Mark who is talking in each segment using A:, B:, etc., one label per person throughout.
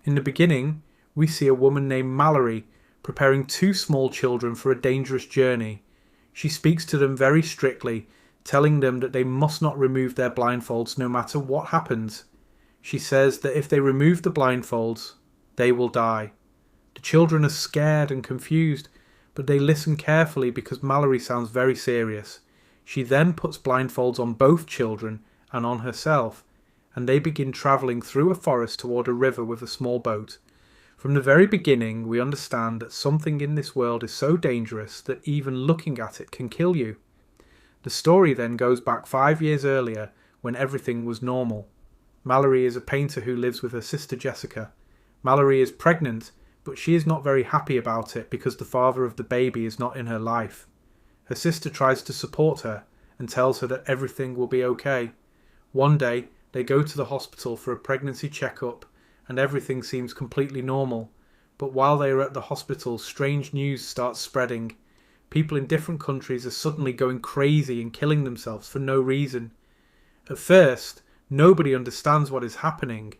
A: In the beginning, we see a woman named Mallory preparing two small children for a dangerous journey. She speaks to them very strictly, telling them that they must not remove their blindfolds no matter what happens. She says that if they remove the blindfolds, they will die. The children are scared and confused, but they listen carefully because Mallory sounds very serious. She then puts blindfolds on both children and on herself, and they begin travelling through a forest toward a river with a small boat. From the very beginning, we understand that something in this world is so dangerous that even looking at it can kill you. The story then goes back 5 years earlier when everything was normal. Mallory is a painter who lives with her sister Jessica. Mallory is pregnant, but she is not very happy about it because the father of the baby is not in her life. Her sister tries to support her and tells her that everything will be okay. One day, they go to the hospital for a pregnancy checkup and everything seems completely normal. But while they are at the hospital, strange news starts spreading. People in different countries are suddenly going crazy and killing themselves for no reason. At first, nobody understands what is happening.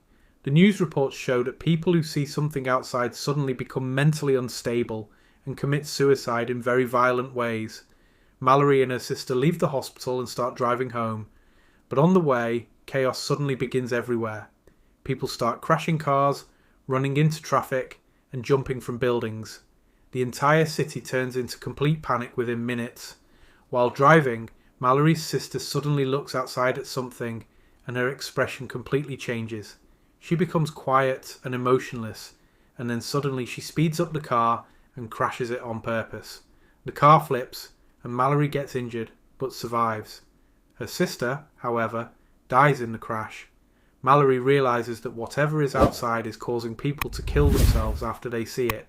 A: The news reports show that people who see something outside suddenly become mentally unstable and commit suicide in very violent ways. Mallory and her sister leave the hospital and start driving home. But on the way, chaos suddenly begins everywhere. People start crashing cars, running into traffic, and jumping from buildings. The entire city turns into complete panic within minutes. While driving, Mallory's sister suddenly looks outside at something, and her expression completely changes. She becomes quiet and emotionless, and then suddenly she speeds up the car and crashes it on purpose. The car flips, and Mallory gets injured, but survives. Her sister, however, dies in the crash. Mallory realises that whatever is outside is causing people to kill themselves after they see it.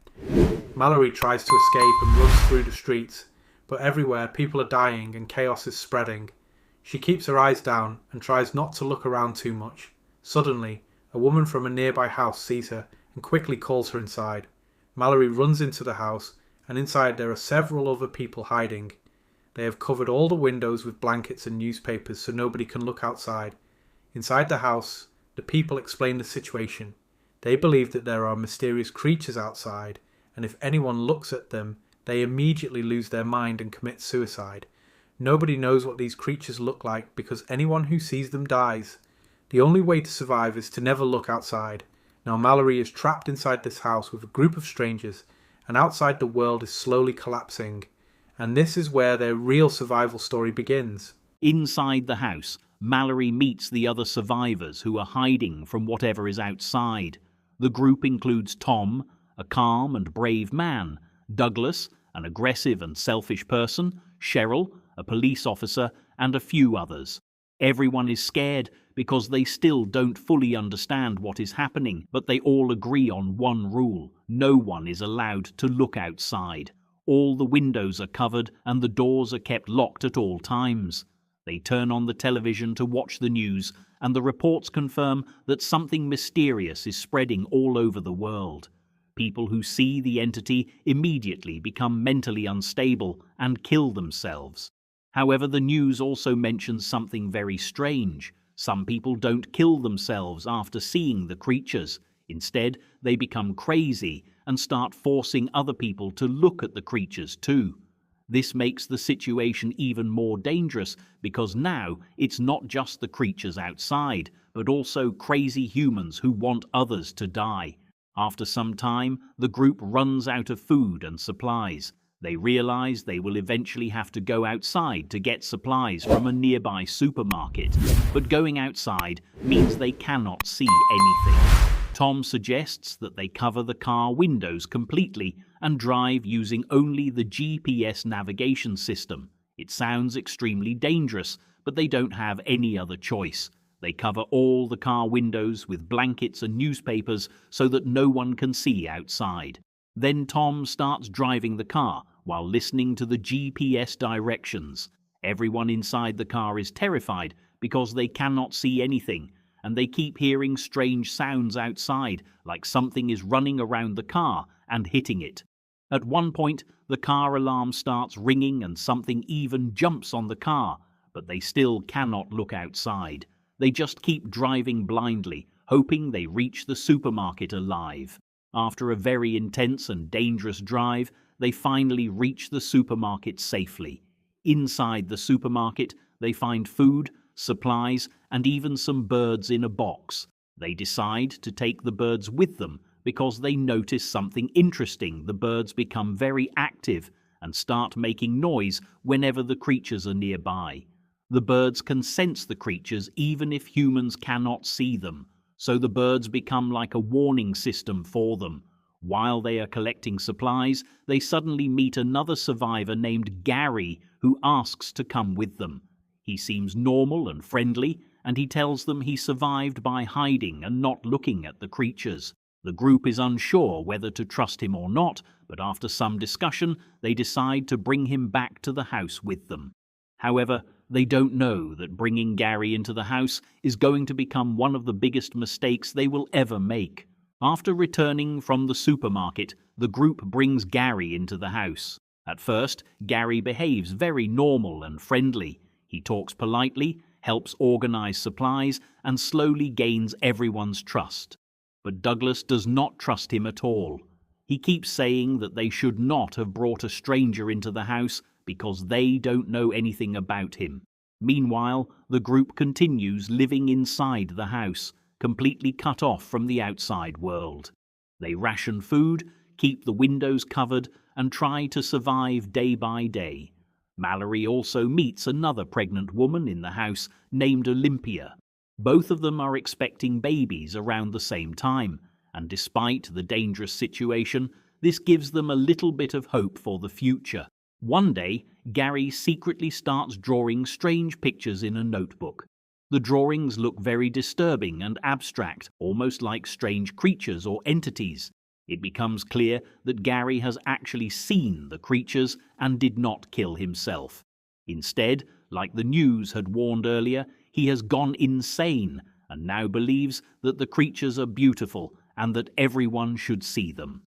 A: Mallory tries to escape and runs through the streets, but everywhere people are dying and chaos is spreading. She keeps her eyes down and tries not to look around too much. Suddenly, a woman from a nearby house sees her and quickly calls her inside. Mallory runs into the house, and inside there are several other people hiding. They have covered all the windows with blankets and newspapers so nobody can look outside. Inside the house, the people explain the situation. They believe that there are mysterious creatures outside, and if anyone looks at them, they immediately lose their mind and commit suicide. Nobody knows what these creatures look like because anyone who sees them dies. The only way to survive is to never look outside. Now Mallory is trapped inside this house with a group of strangers, and outside the world is slowly collapsing. And this is where their real survival story begins.
B: Inside the house, Mallory meets the other survivors who are hiding from whatever is outside. The group includes Tom, a calm and brave man, Douglas, an aggressive and selfish person, Cheryl, a police officer, and a few others. Everyone is scared because they still don't fully understand what is happening, but they all agree on one rule: no one is allowed to look outside. All the windows are covered and the doors are kept locked at all times. They turn on the television to watch the news, and the reports confirm that something mysterious is spreading all over the world. People who see the entity immediately become mentally unstable and kill themselves. However, the news also mentions something very strange. Some people don't kill themselves after seeing the creatures. Instead, they become crazy and start forcing other people to look at the creatures too. This makes the situation even more dangerous because now it's not just the creatures outside, but also crazy humans who want others to die. After some time, the group runs out of food and supplies. They realize they will eventually have to go outside to get supplies from a nearby supermarket, but going outside means they cannot see anything. Tom suggests that they cover the car windows completely and drive using only the GPS navigation system. It sounds extremely dangerous, but they don't have any other choice. They cover all the car windows with blankets and newspapers so that no one can see outside. Then Tom starts driving the car while listening to the GPS directions. Everyone inside the car is terrified because they cannot see anything, and they keep hearing strange sounds outside, like something is running around the car and hitting it. At one point, the car alarm starts ringing and something even jumps on the car, but they still cannot look outside. They just keep driving blindly, hoping they reach the supermarket alive. After a very intense and dangerous drive, they finally reach the supermarket safely. Inside the supermarket, they find food, supplies, and even some birds in a box. They decide to take the birds with them because they notice something interesting. The birds become very active and start making noise whenever the creatures are nearby. The birds can sense the creatures even if humans cannot see them, so the birds become like a warning system for them. While they are collecting supplies, they suddenly meet another survivor named Gary who asks to come with them. He seems normal and friendly, and he tells them he survived by hiding and not looking at the creatures. The group is unsure whether to trust him or not, but after some discussion, they decide to bring him back to the house with them. However, they don't know that bringing Gary into the house is going to become one of the biggest mistakes they will ever make. After returning from the supermarket, the group brings Gary into the house. At first, Gary behaves very normal and friendly. He talks politely, helps organize supplies, and slowly gains everyone's trust. But Douglas does not trust him at all. He keeps saying that they should not have brought a stranger into the house because they don't know anything about him. Meanwhile, the group continues living inside the house, completely cut off from the outside world. They ration food, keep the windows covered, and try to survive day by day. Mallory also meets another pregnant woman in the house named Olympia. Both of them are expecting babies around the same time, and despite the dangerous situation, this gives them a little bit of hope for the future. One day, Gary secretly starts drawing strange pictures in a notebook. The drawings look very disturbing and abstract, almost like strange creatures or entities. It becomes clear that Gary has actually seen the creatures and did not kill himself. Instead, like the news had warned earlier, he has gone insane and now believes that the creatures are beautiful and that everyone should see them.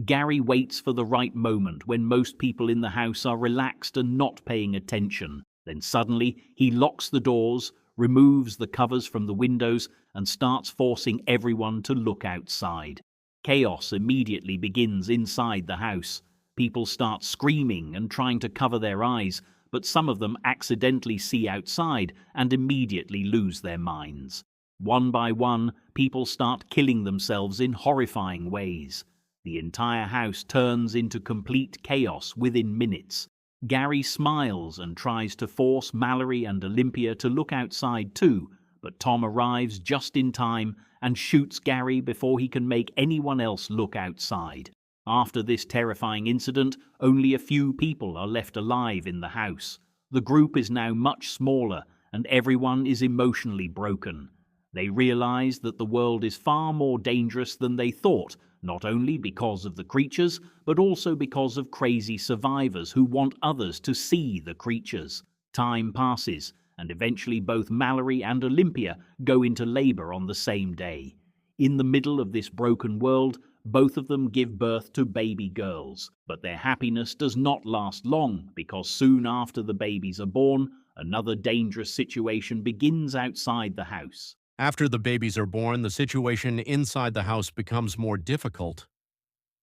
B: Gary waits for the right moment when most people in the house are relaxed and not paying attention. Then suddenly he locks the doors, removes the covers from the windows, and starts forcing everyone to look outside. Chaos immediately begins inside the house. People start screaming and trying to cover their eyes, but some of them accidentally see outside and immediately lose their minds. One by one, people start killing themselves in horrifying ways. The entire house turns into complete chaos within minutes. Gary smiles and tries to force Mallory and Olympia to look outside too, but Tom arrives just in time and shoots Gary before he can make anyone else look outside. After this terrifying incident, only a few people are left alive in the house. The group is now much smaller, and everyone is emotionally broken. They realize that the world is far more dangerous than they thought, not only because of the creatures, but also because of crazy survivors who want others to see the creatures. Time passes, and eventually both Mallory and Olympia go into labor on the same day. In the middle of this broken world, both of them give birth to baby girls, but their happiness does not last long because soon after the babies are born, another dangerous situation begins outside the house.
C: After the babies are born, the situation inside the house becomes more difficult.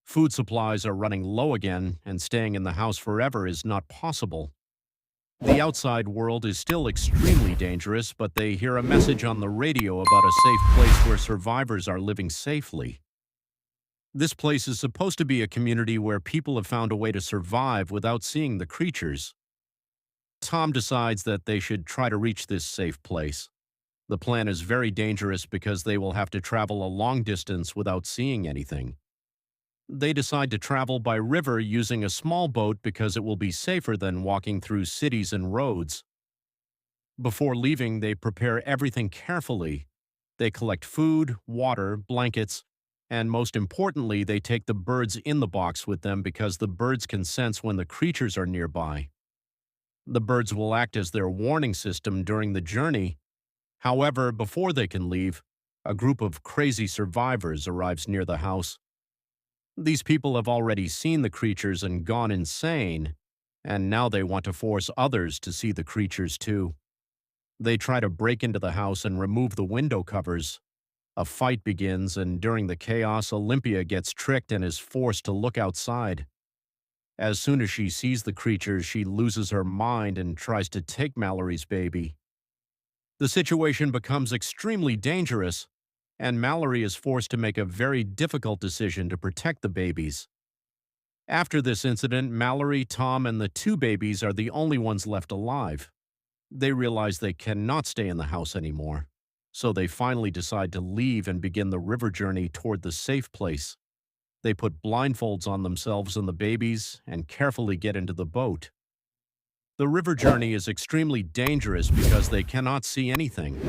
C: Food supplies are running low again, and staying in the house forever is not possible. The outside world is still extremely dangerous, but they hear a message on the radio about a safe place where survivors are living safely. This place is supposed to be a community where people have found a way to survive without seeing the creatures. Tom decides that they should try to reach this safe place. The plan is very dangerous because they will have to travel a long distance without seeing anything. They decide to travel by river using a small boat because it will be safer than walking through cities and roads. Before leaving, they prepare everything carefully. They collect food, water, blankets, and most importantly, they take the birds in the box with them because the birds can sense when the creatures are nearby. The birds will act as their warning system during the journey. However, before they can leave, a group of crazy survivors arrives near the house. These people have already seen the creatures and gone insane, and now they want to force others to see the creatures too. They try to break into the house and remove the window covers. A fight begins, and during the chaos, Olympia gets tricked and is forced to look outside. As soon as she sees the creatures, she loses her mind and tries to take Mallory's baby. The situation becomes extremely dangerous, and Mallory is forced to make a very difficult decision to protect the babies. After this incident, Mallory, Tom, and the two babies are the only ones left alive. They realize they cannot stay in the house anymore, so they finally decide to leave and begin the river journey toward the safe place. They put blindfolds on themselves and the babies and carefully get into the boat. The river journey is extremely dangerous because they cannot see anything.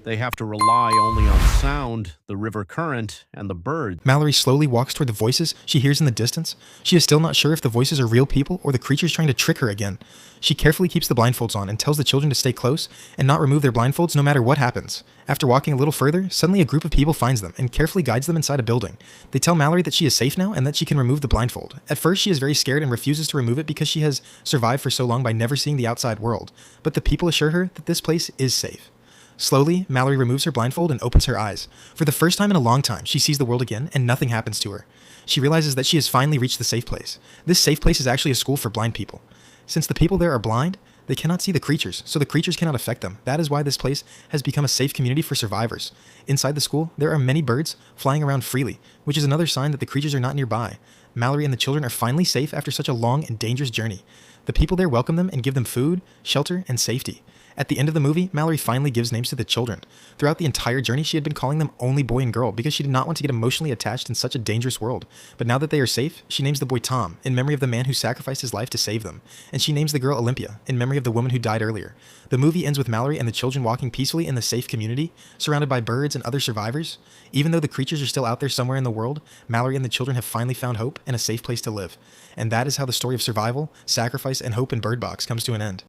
C: They have to rely only on sound, the river current, and the birds.
D: Mallory slowly walks toward the voices she hears in the distance. She is still not sure if the voices are real people or the creatures trying to trick her again. She carefully keeps the blindfolds on and tells the children to stay close and not remove their blindfolds no matter what happens. After walking a little further, suddenly a group of people finds them and carefully guides them inside a building. They tell Mallory that she is safe now and that she can remove the blindfold. At first, she is very scared and refuses to remove it because she has survived for so long by never seeing the outside world. But the people assure her that this place is safe. Slowly, Mallory removes her blindfold and opens her eyes. For the first time in a long time, she sees the world again, and nothing happens to her. She realizes that she has finally reached the safe place. This safe place is actually a school for blind people. Since the people there are blind, they cannot see the creatures, so the creatures cannot affect them. That is why this place has become a safe community for survivors. Inside the school, there are many birds flying around freely, which is another sign that the creatures are not nearby. Mallory and the children are finally safe after such a long and dangerous journey. The people there welcome them and give them food, shelter, and safety. At the end of the movie, Mallory finally gives names to the children. Throughout the entire journey, she had been calling them only boy and girl because she did not want to get emotionally attached in such a dangerous world. But now that they are safe, she names the boy Tom, in memory of the man who sacrificed his life to save them. And she names the girl Olympia, in memory of the woman who died earlier. The movie ends with Mallory and the children walking peacefully in the safe community, surrounded by birds and other survivors. Even though the creatures are still out there somewhere in the world, Mallory and the children have finally found hope and a safe place to live. And that is how the story of survival, sacrifice, and hope in Bird Box comes to an end.